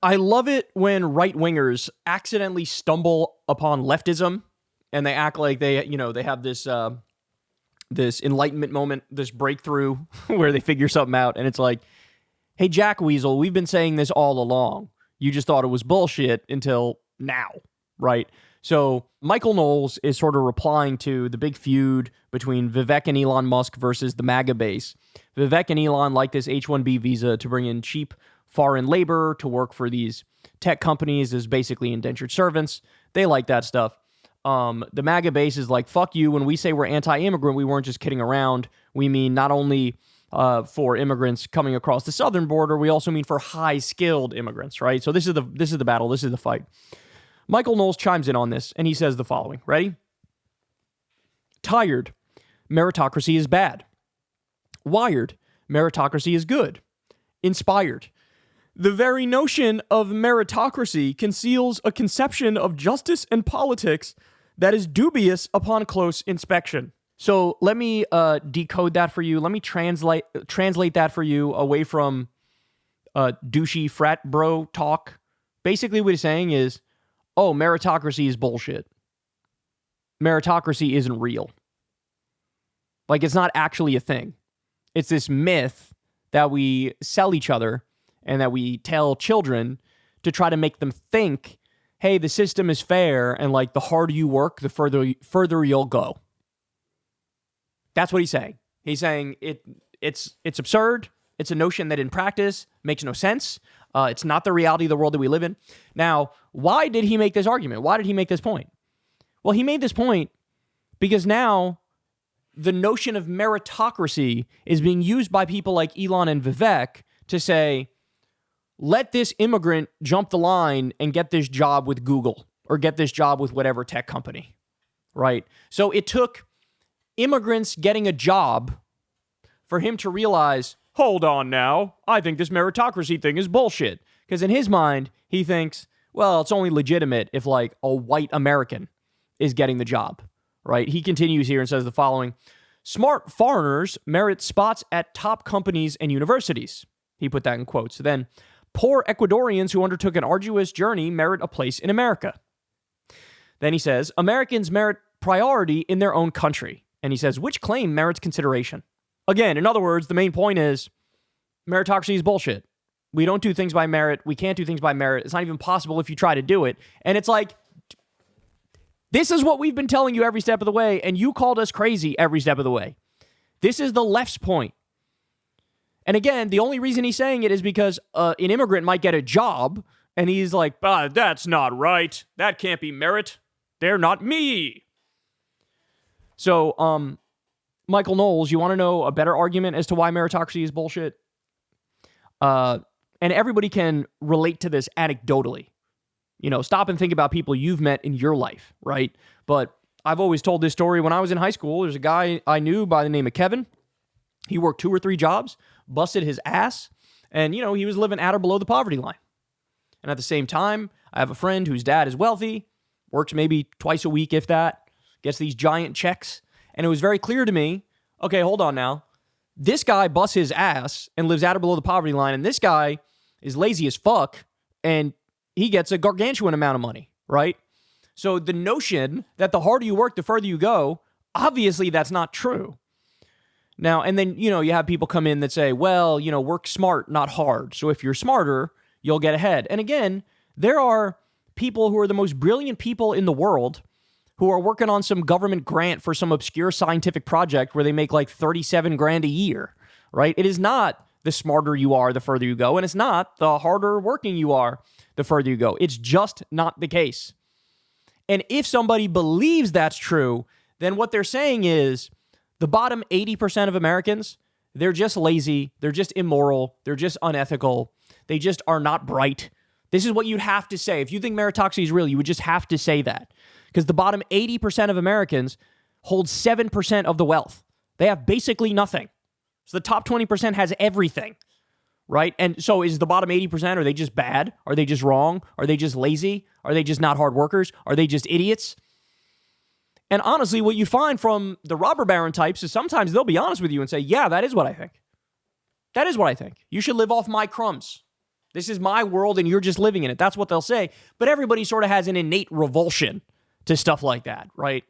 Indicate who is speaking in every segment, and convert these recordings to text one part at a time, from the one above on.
Speaker 1: I love it when right-wingers accidentally stumble upon leftism and they act like they have this this enlightenment moment, this breakthrough where they figure something out, and it's like, hey, Jack Weasel, we've been saying this all along. You just thought it was bullshit until now, right? So Michael Knowles is sort of replying to the big feud between Vivek and Elon Musk versus the MAGA base. Vivek and Elon like this H-1B visa to bring in cheap foreign labor to work for these tech companies as basically indentured servants. They like that stuff. The MAGA base is like, fuck you. When we say we're anti-immigrant, we weren't just kidding around. We mean not only for immigrants coming across the southern border, we also mean for high-skilled immigrants, right? So this is the battle. This is the fight. Michael Knowles chimes in on this, and he says the following. Ready? Tired. Meritocracy is bad. Wired. Meritocracy is good. Inspired. The very notion of meritocracy conceals a conception of justice and politics that is dubious upon close inspection. So let me decode that for you. Let me translate that for you away from douchey frat bro talk. Basically what he's saying is, oh, meritocracy is bullshit. Meritocracy isn't real. Like, it's not actually a thing. It's this myth that we sell each other and that we tell children to try to make them think, hey, the system is fair, and like the harder you work, the further you'll go. That's what he's saying. He's saying it's absurd. It's a notion that in practice makes no sense. It's not the reality of the world that we live in. Now, why did he make this argument? Why did he make this point? Well, he made this point because now the notion of meritocracy is being used by people like Elon and Vivek to say, let this immigrant jump the line and get this job with Google or get this job with whatever tech company, right? So it took immigrants getting a job for him to realize, hold on now, I think this meritocracy thing is bullshit. Because in his mind, he thinks, well, it's only legitimate if like a white American is getting the job, right? He continues here and says the following: smart foreigners merit spots at top companies and universities. He put that in quotes. Then, poor Ecuadorians who undertook an arduous journey merit a place in America. Then he says, Americans merit priority in their own country. And he says, which claim merits consideration? Again, in other words, the main point is meritocracy is bullshit. We don't do things by merit. We can't do things by merit. It's not even possible if you try to do it. And it's like, this is what we've been telling you every step of the way, and you called us crazy every step of the way. This is the left's point. And again, the only reason he's saying it is because an immigrant might get a job, and he's like, that's not right. That can't be merit. They're not me. So, Michael Knowles, you want to know a better argument as to why meritocracy is bullshit? And everybody can relate to this anecdotally. You know, stop and think about people you've met in your life, right? But I've always told this story. When I was in high school, there's a guy I knew by the name of Kevin. He worked 2 or 3 jobs, busted his ass, and, you know, he was living at or below the poverty line. And at the same time, I have a friend whose dad is wealthy, works maybe twice a week, if that, gets these giant checks. And it was very clear to me, okay, hold on now. This guy busts his ass and lives at or below the poverty line, and this guy is lazy as fuck, and he gets a gargantuan amount of money, right? So the notion that the harder you work, the further you go, obviously that's not true. Now, and then, you know, you have people come in that say, well, you know, work smart, not hard. So if you're smarter, you'll get ahead. And again, there are people who are the most brilliant people in the world who are working on some government grant for some obscure scientific project where they make like 37 grand a year, right? It is not the smarter you are, the further you go. And it's not the harder working you are, the further you go. It's just not the case. And if somebody believes that's true, then what they're saying is the bottom 80% of Americans, they're just lazy, they're just immoral, they're just unethical, they just are not bright. This is what you'd have to say. If you think meritocracy is real, you would just have to say that. Because the bottom 80% of Americans hold 7% of the wealth. They have basically nothing. So the top 20% has everything, right? And so is the bottom 80%, are they just bad? Are they just wrong? Are they just lazy? Are they just not hard workers? Are they just idiots? And honestly, what you find from the robber baron types is sometimes they'll be honest with you and say, yeah, that is what I think. That is what I think. You should live off my crumbs. This is my world and you're just living in it. That's what they'll say. But everybody sort of has an innate revulsion to stuff like that, right?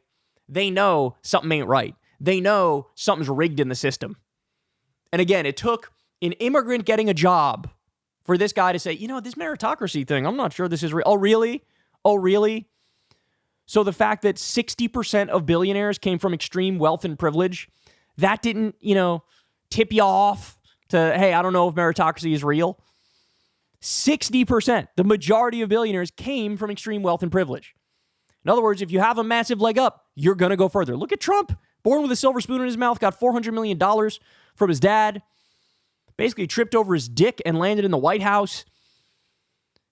Speaker 1: They know something ain't right. They know something's rigged in the system. And again, it took an immigrant getting a job for this guy to say, this meritocracy thing, I'm not sure this is real. Oh, really? Oh, really? So the fact that 60% of billionaires came from extreme wealth and privilege, that didn't, tip you off to, hey, I don't know if meritocracy is real. 60%, the majority of billionaires came from extreme wealth and privilege. In other words, if you have a massive leg up, you're going to go further. Look at Trump, born with a silver spoon in his mouth, got $400 million from his dad, basically tripped over his dick and landed in the White House.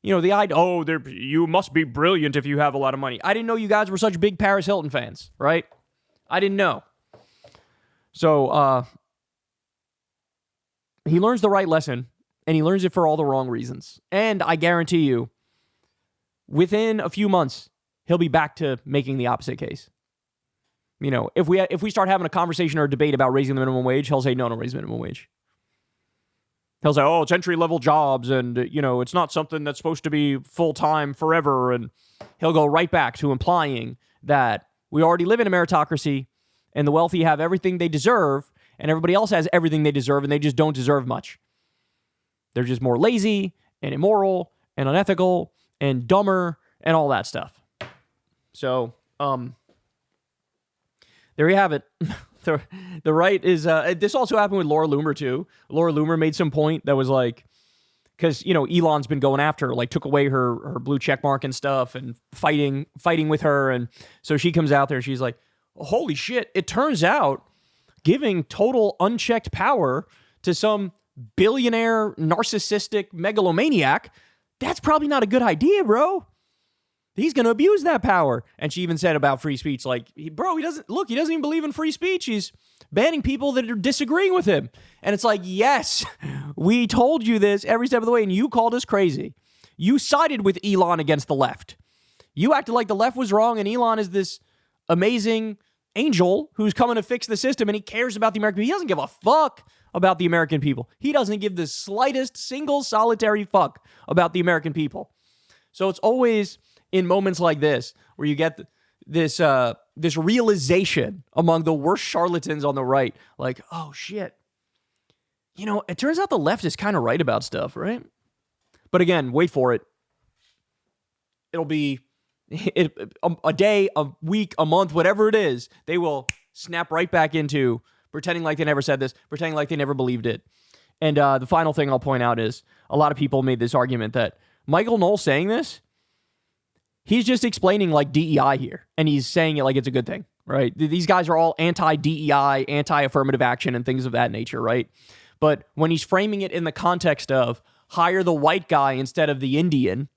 Speaker 1: The idea, you must be brilliant if you have a lot of money. I didn't know you guys were such big Paris Hilton fans, right? I didn't know. So he learns the right lesson, and he learns it for all the wrong reasons. And I guarantee you, within a few months, he'll be back to making the opposite case. If we start having a conversation or a debate about raising the minimum wage, he'll say, no, raise the minimum wage. He'll say, it's entry-level jobs, and, it's not something that's supposed to be full-time forever. And he'll go right back to implying that we already live in a meritocracy, and the wealthy have everything they deserve, and everybody else has everything they deserve, and they just don't deserve much. They're just more lazy and immoral and unethical and dumber and all that stuff. So, there you have it. The right is, this also happened with Laura Loomer too. Laura Loomer made some point that was like, because, Elon's been going after her, like took away her blue check mark and stuff and fighting with her. And so she comes out there and she's like, holy shit, it turns out giving total unchecked power to some billionaire, narcissistic megalomaniac, that's probably not a good idea, bro. He's going to abuse that power. And she even said about free speech, like, he doesn't even believe in free speech. He's banning people that are disagreeing with him. And it's like, yes, we told you this every step of the way, and you called us crazy. You sided with Elon against the left. You acted like the left was wrong, and Elon is this amazing angel who's coming to fix the system, and he cares about the American people. He doesn't give a fuck about the American people. He doesn't give the slightest single solitary fuck about the American people. So it's always in moments like this where you get this realization among the worst charlatans on the right, like, oh shit, it turns out the left is kind of right about stuff, right? But again, wait for it. It'll be a day, a week, a month, whatever it is, they will snap right back into pretending like they never said this, pretending like they never believed it. And the final thing I'll point out is a lot of people made this argument that Michael Knowles saying this, he's just explaining like DEI here, and he's saying it like it's a good thing, right? These guys are all anti-DEI, anti-affirmative action, and things of that nature, right? But when he's framing it in the context of hire the white guy instead of the Indian,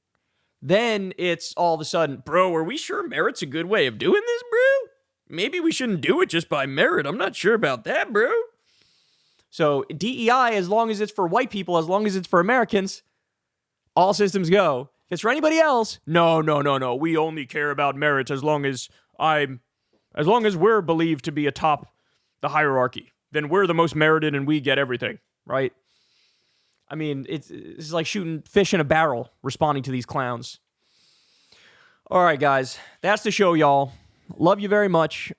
Speaker 1: then it's all of a sudden, bro, are we sure merit's a good way of doing this, bro? Maybe we shouldn't do it just by merit. I'm not sure about that, bro. So DEI, as long as it's for white people, as long as it's for Americans, all systems go. If it's for anybody else, no. We only care about merit as long as we're believed to be atop the hierarchy. Then we're the most merited and we get everything, right? I mean, it's like shooting fish in a barrel, responding to these clowns. All right, guys, that's the show, y'all. Love you very much.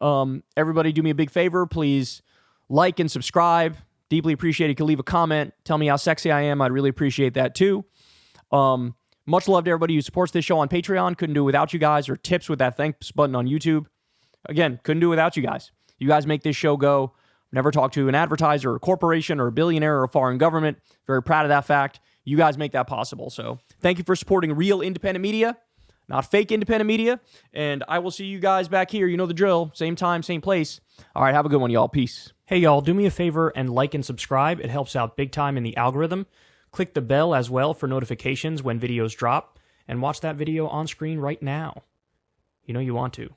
Speaker 1: Everybody do me a big favor. Please like and subscribe. Deeply appreciate it. You can leave a comment. Tell me how sexy I am. I'd really appreciate that too. Much love to everybody who supports this show on Patreon. Couldn't do it without you guys, or tips with that thanks button on YouTube. Again, couldn't do it without you guys. You guys make this show go. Never talked to an advertiser or a corporation or a billionaire or a foreign government. Very proud of that fact. You guys make that possible. So thank you for supporting real independent media, not fake independent media. And I will see you guys back here. You know the drill. Same time, same place. All right, have a good one, y'all. Peace. Hey, y'all, do me a favor and like and subscribe. It helps out big time in the algorithm. Click the bell as well for notifications when videos drop, and watch that video on screen right now. You know you want to.